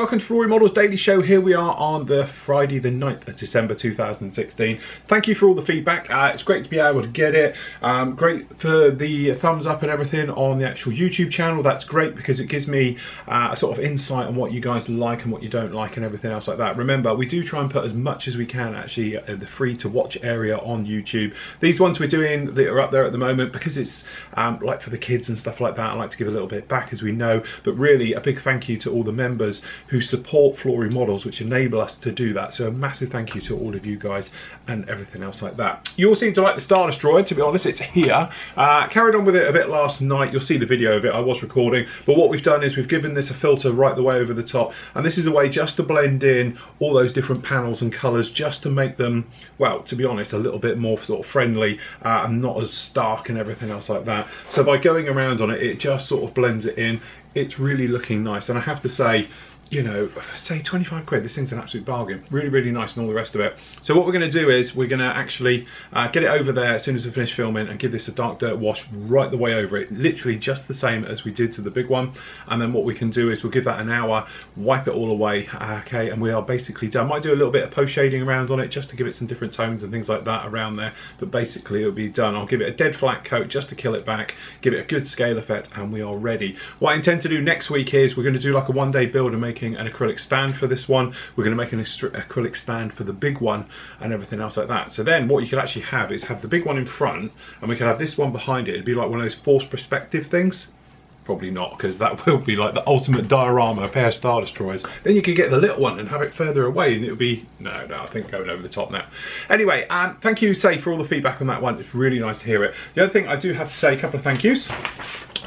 welcome to Flory Models Daily Show. Here we are on the Friday the 9th of December 2016. Thank you for all the feedback. It's great to be able to get it. Great for the thumbs up and everything on the actual YouTube channel. That's great because it gives me a sort of insight on what you guys like and what you don't like and everything else like that. Remember, we do try and put as much as we can actually in the free to watch area on YouTube. These ones we're doing that are up there at the moment because it's like for the kids and stuff like that. I like to give a little bit back, as we know, but really a big thank you to all the members who support Flory Models, which enable us to do that. So a massive thank you to all of you guys and everything else like that. You all seem to like the Star Destroyer, to be honest. It's here. Carried on with it a bit last night. You'll see the video of it. I was recording, but what we've done is we've given this a filter right the way over the top, and this is a way just to blend in all those different panels and colours, just to make them, well, to be honest, a little bit more sort of friendly and not as stark and everything else like that. So by going around on it, it just sort of blends it in. It's really looking nice, and I have to say, you know, say 25 quid, this thing's an absolute bargain. Really, really nice and all the rest of it. So what we're going to do is we're going to actually get it over there as soon as we finish filming and give this a dark dirt wash right the way over it. Literally just the same as we did to the big one. And then what we can do is we'll give that an hour, wipe it all away, okay, and we are basically done. Might do a little bit of post shading around on it just to give it some different tones and things like that around there. But basically it'll be done. I'll give it a dead flat coat just to kill it back, give it a good scale effect, and we are ready. What I intend to do next week is we're going to do like a one-day build and making an acrylic stand for this one. We're going to make an acrylic stand for the big one and everything else like that. So then what you could actually have is have the big one in front and we could have this one behind it. It'd be like one of those forced perspective things. Probably not, because that will be like the ultimate diorama, a pair of Star Destroyers. Then you could get the little one and have it further away and it would be, no, I think going over the top now. Anyway, thank you, Say, for all the feedback on that one. It's really nice to hear it. The other thing I do have to say, a couple of thank yous.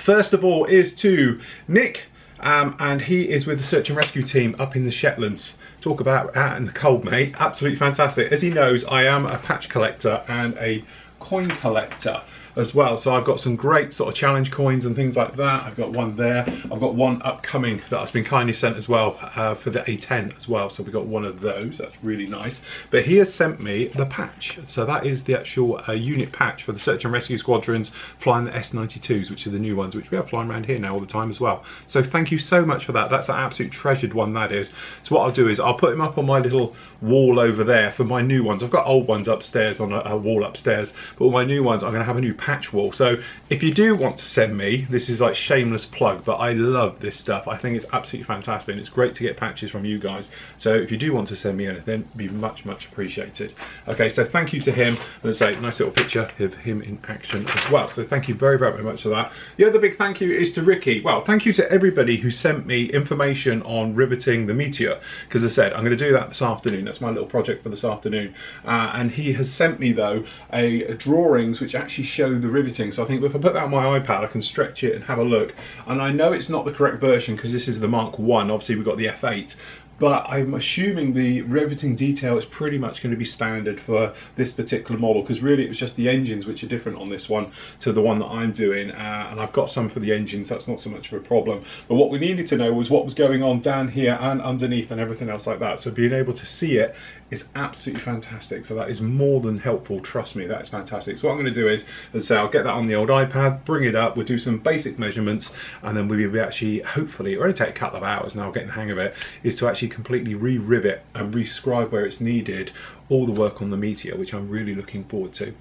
First of all is to Nick, and he is with the search and rescue team up in the Shetlands. Talk about out in the cold, mate. Absolutely fantastic. As he knows, I am a patch collector and a coin collector as well, so I've got some great sort of challenge coins and things like that. I've got one there. I've got one upcoming that has been kindly sent as well for the A10 as well, so we've got one of those. That's really nice. But he has sent me the patch, so that is the actual unit patch for the search and rescue squadrons flying the S92s, which are the new ones, which we have flying around here now all the time as well. So thank you so much for that. That's an absolute treasured one, that is. So what I'll do is I'll put him up on my little wall over there for my new ones. I've got old ones upstairs on a wall upstairs, but all my new ones I'm going to have a new patch wall. So if you do want to send me, this is like shameless plug, but I love this stuff. I think it's absolutely fantastic and it's great to get patches from you guys. So if you do want to send me anything, it'd be much appreciated. Okay, so thank you to him. Let's say nice little picture of him in action as well. So thank you very much for that. The other big thank you is to Ricky. Well, thank you to everybody who sent me information on riveting the Meteor, because as I said, I'm going to do that this afternoon. That's my little project for this afternoon. And he has sent me though a drawings which actually show the riveting. So I think if I put that on my iPad, I can stretch it and have a look. And I know it's not the correct version because this is the Mark 1. Obviously we've got the F8. But I'm assuming the riveting detail is pretty much going to be standard for this particular model, because really it was just the engines which are different on this one to the one that I'm doing, and I've got some for the engines, that's not so much of a problem. But what we needed to know was what was going on down here and underneath and everything else like that. So being able to see it is absolutely fantastic. So that is more than helpful, trust me, that is fantastic. So what I'm going to do is, as I say, I'll get that on the old iPad, bring it up, we'll do some basic measurements, and then we'll be actually, hopefully, it'll only take a couple of hours now, getting the hang of it, is to actually completely re-rivet and re-scribe where it's needed all the work on the Meteor, which I'm really looking forward to.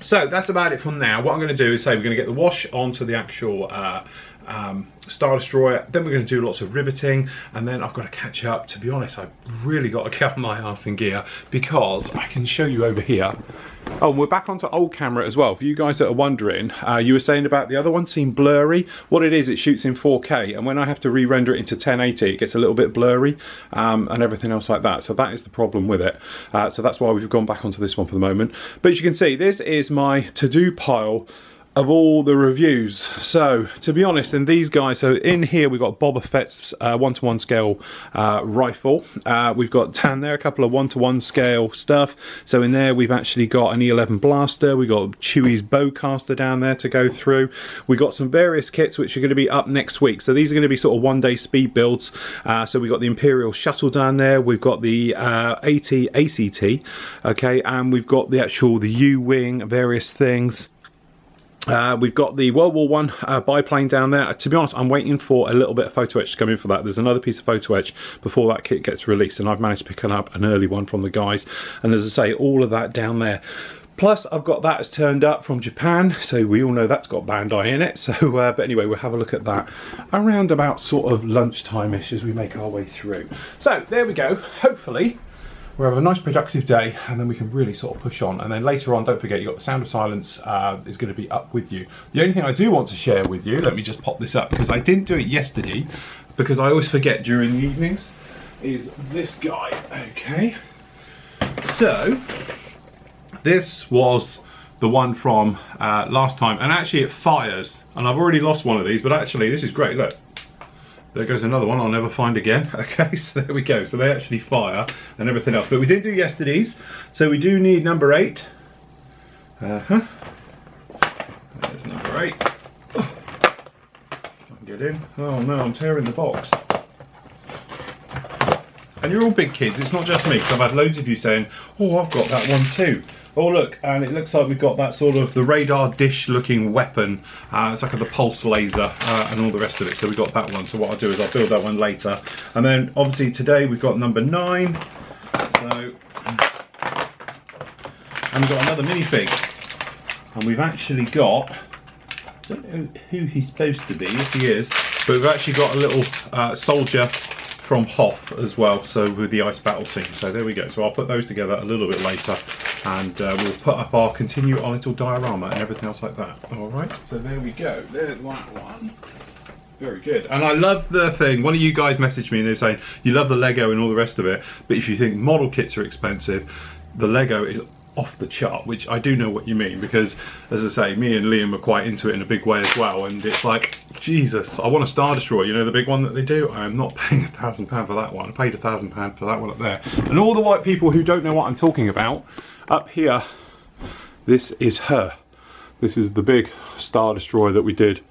So that's about it from now. What I'm going to do is say we're going to get the wash onto the actual Star Destroyer, then we're going to do lots of riveting, and then I've got to catch up. To be honest, I've really got to get my arse in gear, because I can show you over here. Oh, and we're back onto old camera as well. For you guys that are wondering, you were saying about the other one seemed blurry. What it is, it shoots in 4K, and when I have to re-render it into 1080, it gets a little bit blurry and everything else like that. So that is the problem with it. So that's why we've gone back onto this one for the moment. But as you can see, this is my to-do pile of all the reviews. So to be honest, and these guys, so in here we've got Boba Fett's 1:1 scale rifle. We've got down there a couple of 1:1 scale stuff. So in there we've actually got an E11 blaster, we've got Chewie's bowcaster down there to go through. We got some various kits which are going to be up next week. So these are going to be sort of one-day speed builds. So we've got the Imperial shuttle down there, we've got the AT ACT, okay, and we've got the actual the U-wing, various things. We've got the World War One biplane down there. To be honest, I'm waiting for a little bit of photo etch to come in for that. There's another piece of photo etch before that kit gets released, and I've managed to pick up an early one from the guys. And as I say, all of that down there. Plus, I've got that as turned up from Japan, so we all know that's got Bandai in it. So, but anyway, we'll have a look at that around about sort of lunchtime-ish as we make our way through. So, there we go. Hopefully, we'll have a nice productive day, and then we can really sort of push on. And then later on, don't forget, you've got the Sound of Silence is going to be up with you. The only thing I do want to share with you, let me just pop this up, because I didn't do it yesterday, because I always forget during the evenings, is this guy, okay? So, this was the one from last time, and actually it fires, and I've already lost one of these, but actually this is great, look. There goes another one I'll never find again. Okay, so there we go. So they actually fire and everything else. But we did do yesterday's, so we do need number 8. There's number 8. Oh, I can get in. Oh no, I'm tearing the box. And you're all big kids, it's not just me, because I've had loads of you saying, oh, I've got that one too. Oh look, and it looks like we've got that sort of the radar dish looking weapon. It's like the pulse laser and all the rest of it, so we've got that one. So what I'll do is I'll build that one later. And then obviously today we've got number 9. So, and we've got another minifig. And we've actually got, I don't know who he's supposed to be, if he is, but we've actually got a little soldier from Hoth as well, so with the ice battle scene. So there we go. So I'll put those together a little bit later, and we'll put up our continue our little diorama and everything else like that. All right, so there we go. There's that one. Very good. And I love the thing, one of you guys messaged me and they were saying you love the Lego and all the rest of it, but if you think model kits are expensive, the Lego is off the chart, which I do know what you mean, because as I say, me and Liam are quite into it in a big way as well, and it's like, Jesus, I want a Star Destroyer, you know, the big one that they do. I am not paying £1,000 for that one. I paid £1,000 for that one up there. And all the white people who don't know what I'm talking about, up here, this is her. This is the big Star Destroyer that we did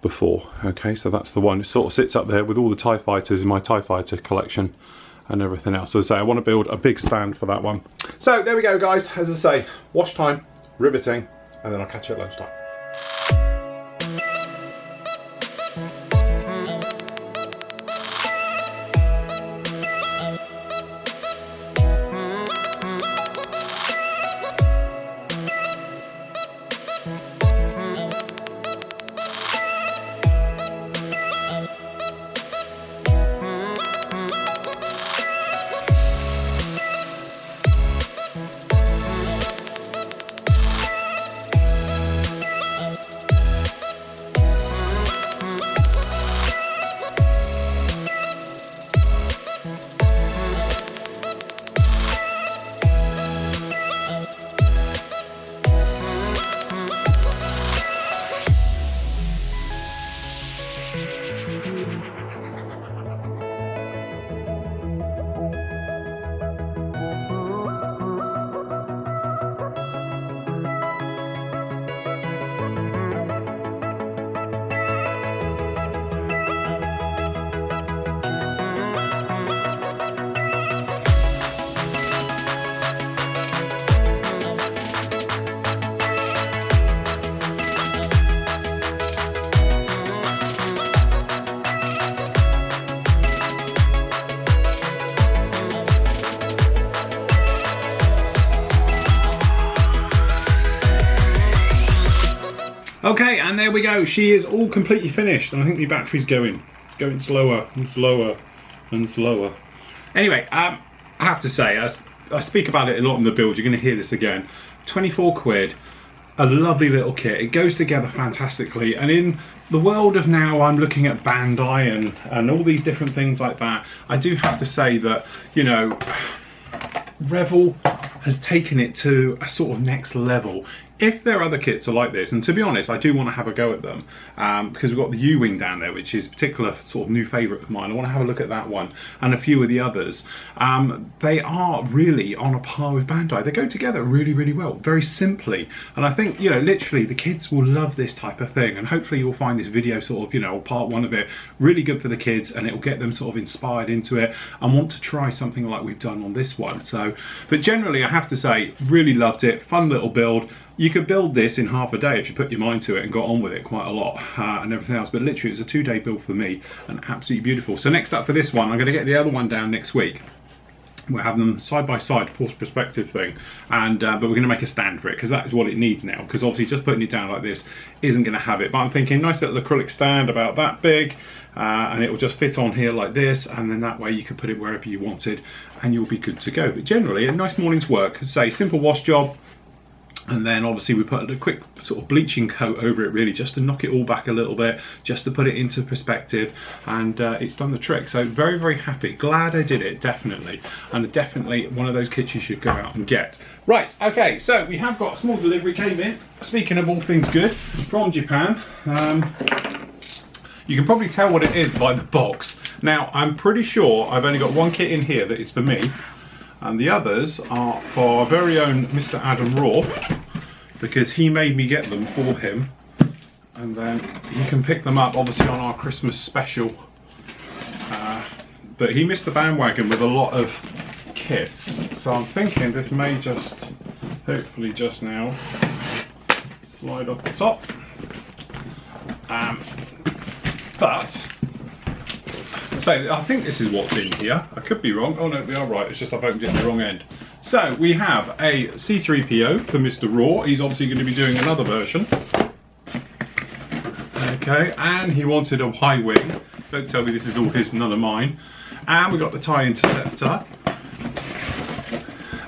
before. Okay, so that's the one. It sort of sits up there with all the TIE fighters in my TIE fighter collection and everything else. So as I say, I want to build a big stand for that one. So there we go, guys. As I say, wash time, riveting, and then I'll catch you at lunchtime. Okay, and there we go. She is all completely finished, and I think the battery's going slower and slower and slower. Anyway, I have to say, I speak about it a lot in the build. You're going to hear this again. 24 quid, a lovely little kit. It goes together fantastically, and in the world of now, I'm looking at Bandai and all these different things like that. I do have to say that, you know, Revel has taken it to a sort of next level. If there are other kits are like this, and to be honest, I do want to have a go at them, because we've got the U-Wing down there, which is a particular sort of new favourite of mine. I want to have a look at that one, and a few of the others. They are really on a par with Bandai. They go together really, really well, very simply. And I think, you know, literally the kids will love this type of thing, and hopefully you'll find this video sort of, you know, part one of it, really good for the kids, and it will get them sort of inspired into it and want to try something like we've done on this one. So, but generally I have to say, really loved it, fun little build. You could build this in half a day if you put your mind to it and got on with it quite a lot and everything else, but literally it was a 2-day build for me and absolutely beautiful. So next up for this one, I'm going to get the other one down next week. We'll have them side by side, forced perspective thing, and but we're going to make a stand for it because that is what it needs now, because obviously just putting it down like this isn't going to have it. But I'm thinking nice little acrylic stand about that big, and it will just fit on here like this, and then that way you can put it wherever you wanted and you'll be good to go. But generally a nice morning's work, say simple wash job. And then obviously we put a quick sort of bleaching coat over it, really just to knock it all back a little bit, just to put it into perspective, and it's done the trick. So very, very happy, glad I did it, definitely. And definitely one of those kits you should go out and get. Right, okay, so we have got a small delivery came in, speaking of all things good, from Japan. You can probably tell what it is by the box. Now, I'm pretty sure I've only got one kit in here that is for me, and the others are for our very own Mr. Adam Raw, because he made me get them for him, and then he can pick them up obviously on our Christmas special. But he missed the bandwagon with a lot of kits, so I'm thinking this may just, hopefully just now, slide off the top. But so I think this is what's in here. I could be wrong. Oh no, we are right. It's just I've opened it in the wrong end. So we have a C3PO for Mr. Raw. He's obviously going to be doing another version. Okay, and he wanted a Y-wing. Don't tell me this is all his, none of mine. And we got the TIE Interceptor.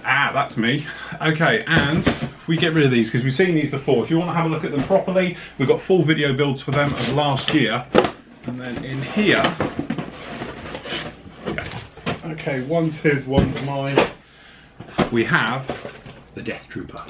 Ah, that's me. Okay, and we get rid of these because we've seen these before. If you want to have a look at them properly, we've got full video builds for them of last year. And then in here, yes, okay, one's his, one's mine. We have the Death Trooper.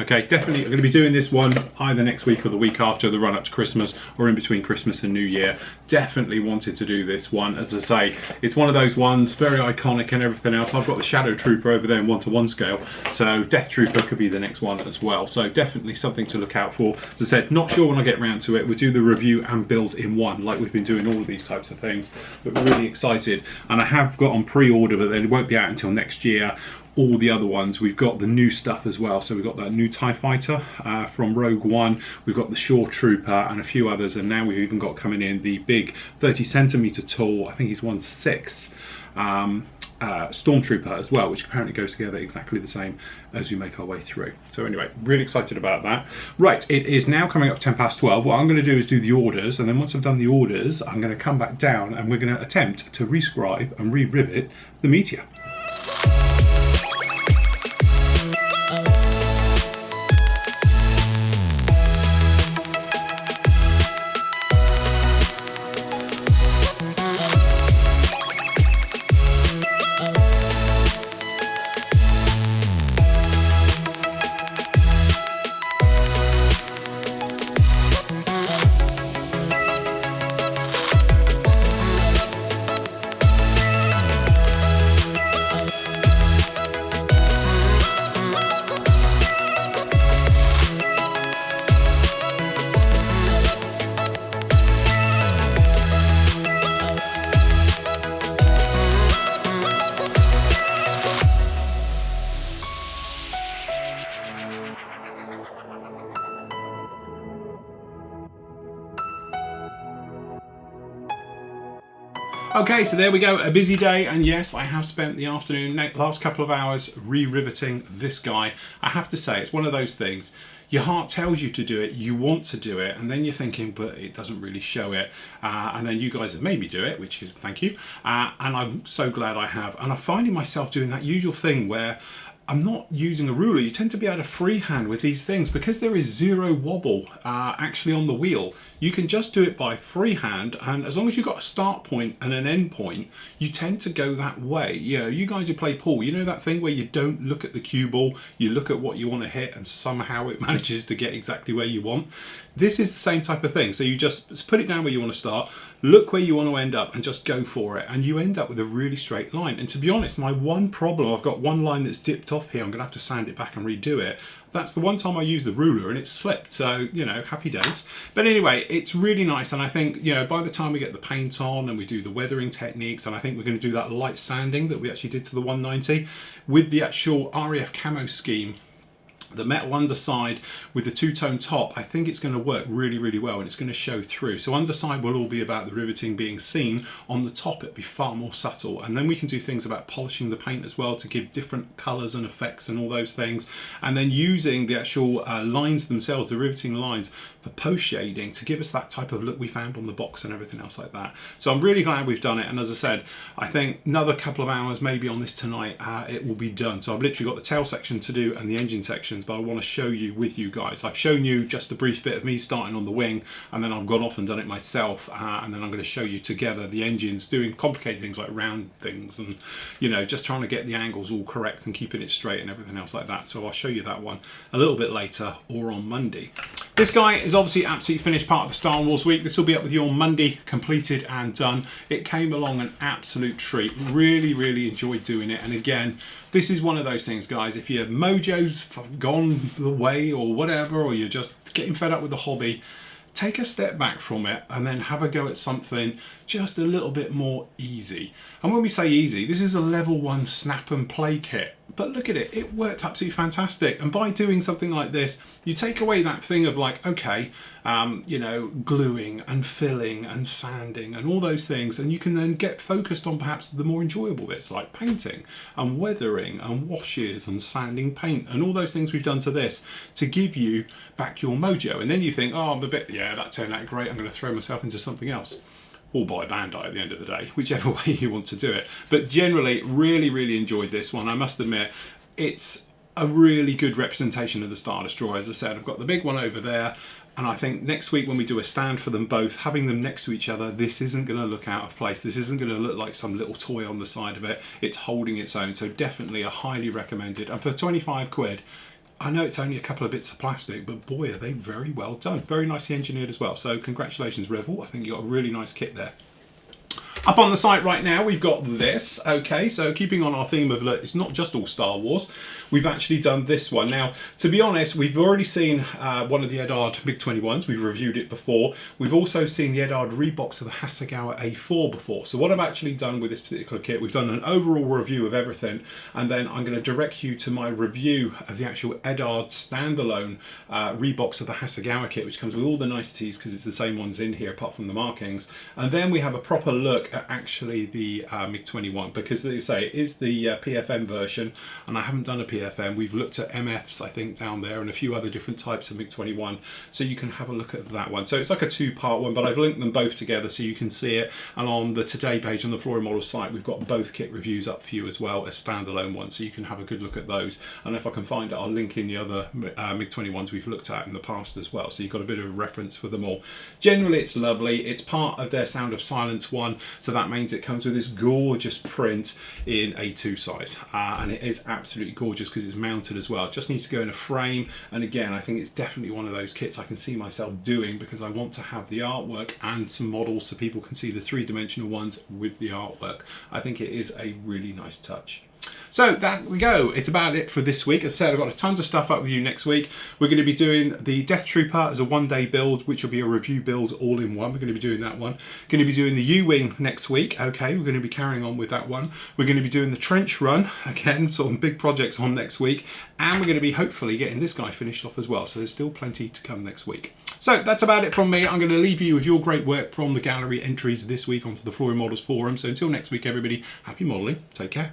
Okay, definitely I'm going to be doing this one either next week or the week after, the run up to Christmas, or in between Christmas and New Year. Definitely wanted to do this one. As I say, it's one of those ones, very iconic and everything else. I've got the Shadow Trooper over there in 1:1 scale, so Death Trooper could be the next one as well. So definitely something to look out for. As I said, not sure when I get round to it. We'll do the review and build in one, like we've been doing all of these types of things. But we're really excited, and I have got on pre-order, but they won't be out until next year. All the other ones, we've got the new stuff as well. So we've got that new TIE Fighter from Rogue One, we've got the Shore Trooper and a few others, and now we've even got coming in the big 30cm tall, I think he's 1/6, Stormtrooper as well, which apparently goes together exactly the same as we make our way through. So anyway, really excited about that. Right, it is now coming up 12:10. What I'm going to do is do the orders, and then once I've done the orders, I'm going to come back down and we're going to attempt to rescribe and re-rivet the Meteor. Okay, so there we go, a busy day, and yes, I have spent the afternoon, last couple of hours, re-riveting this guy. I have to say, it's one of those things, your heart tells you to do it, you want to do it, and then you're thinking, but it doesn't really show it, and then you guys have made me do it, which is, thank you, and I'm so glad I have, and I'm finding myself doing that usual thing where I'm not using a ruler. You tend to be able to freehand with these things because there is zero wobble actually on the wheel. You can just do it by freehand, and as long as you've got a start point and an end point, you tend to go that way. You know, you guys who play pool, you know that thing where you don't look at the cue ball, you look at what you want to hit, and somehow it manages to get exactly where you want. This is the same type of thing. So you just put it down where you want to start, look where you want to end up, and just go for it, and you end up with a really straight line. And to be honest, my one problem, I've got one line that's dipped off here. I'm gonna have to sand it back and redo it. That's the one time I used the ruler and it slipped, so you know, happy days. But anyway, it's really nice, and I think, you know, by the time we get the paint on and we do the weathering techniques, and I think we're going to do that light sanding that we actually did to the 190 with the actual RAF camo scheme the metal underside with the two-tone top, I think it's going to work really, really well, and it's going to show through. So underside will all be about the riveting being seen. On the top, it'll be far more subtle. And then we can do things about polishing the paint as well to give different colours and effects and all those things. And then using the actual lines themselves, the riveting lines, for post shading to give us that type of look we found on the box and everything else like that. So I'm really glad we've done it. And as I said, I think another couple of hours maybe on this tonight, it will be done. So I've literally got the tail section to do and the engine sections, but I want to show you with you guys. I've shown you just a brief bit of me starting on the wing, and then I've gone off and done it myself, and then I'm going to show you together the engines doing complicated things like round things and, you know, just trying to get the angles all correct and keeping it straight and everything else like that. So I'll show you that one a little bit later or on Monday. This guy is obviously absolutely finished part of the Star Wars week. This will be up with you on Monday, completed and done. It came along an absolute treat. Really, really enjoyed doing it. And again, this is one of those things, guys, if your mojo's gone the way or whatever, or you're just getting fed up with the hobby, take a step back from it and then have a go at something just a little bit more easy. And when we say easy, this is a level 1 snap and play kit. But look at it, it worked absolutely fantastic. And by doing something like this, you take away that thing of like, okay, you know, gluing and filling and sanding and all those things. And you can then get focused on perhaps the more enjoyable bits like painting and weathering and washes and sanding paint and all those things we've done to this to give you back your mojo. And then you think, oh, I'm a bit, yeah, that turned out great. I'm going to throw myself into something else. Or buy Bandai at the end of the day, whichever way you want to do it. But generally, really, really enjoyed this one. I must admit, it's a really good representation of the Star Destroyer. As I said, I've got the big one over there, and I think next week when we do a stand for them both, having them next to each other, this isn't going to look out of place. This isn't going to look like some little toy on the side of it. It's holding its own, so definitely a highly recommended. And for 25 quid, I know it's only a couple of bits of plastic, but boy, are they very well done. Very nicely engineered as well. So congratulations, Revel. I think you got a really nice kit there. Up on the site right now, we've got this. Okay, so keeping on our theme of, look, it's not just all Star Wars. We've actually done this one. Now, to be honest, we've already seen one of the Edard MiG-21s. We've reviewed it before. We've also seen the Edard rebox of the Hasegawa A4 before. So what I've actually done with this particular kit, we've done an overall review of everything, and then I'm going to direct you to my review of the actual Edard standalone rebox of the Hasegawa kit, which comes with all the niceties because it's the same ones in here apart from the markings. And then we have a proper look at actually the MiG-21, because as I say, it is the PFM version, and I haven't done a PFM. We've looked at MFs, I think, down there, and a few other different types of MiG-21, so you can have a look at that one. So it's like a two-part one, but I've linked them both together so you can see it. And on the Today page on the Flory Models site, we've got both kit reviews up for you as well as standalone ones, so you can have a good look at those. And if I can find it, I'll link in the other MiG-21s we've looked at in the past as well, so you've got a bit of a reference for them all. Generally, it's lovely. It's part of their Sound of Silence one, so that means it comes with this gorgeous print in A2 size, and it is absolutely gorgeous because it's mounted as well. It just needs to go in a frame, and again, I think it's definitely one of those kits I can see myself doing because I want to have the artwork and some models so people can see the three-dimensional ones with the artwork. I think it is a really nice touch. So there we go. It's about it for this week. As I said, I've got tons of stuff up with you next week. We're going to be doing the Death Trooper as a one-day build, which will be a review build all in one. We're going to be doing that one. Going to be doing the U-Wing next week. Okay, we're going to be carrying on with that one. We're going to be doing the Trench Run, again, sort of big projects on next week. And we're going to be hopefully getting this guy finished off as well. So there's still plenty to come next week. So that's about it from me. I'm going to leave you with your great work from the gallery entries this week onto the Flory Models forum. So until next week, everybody, happy modelling. Take care.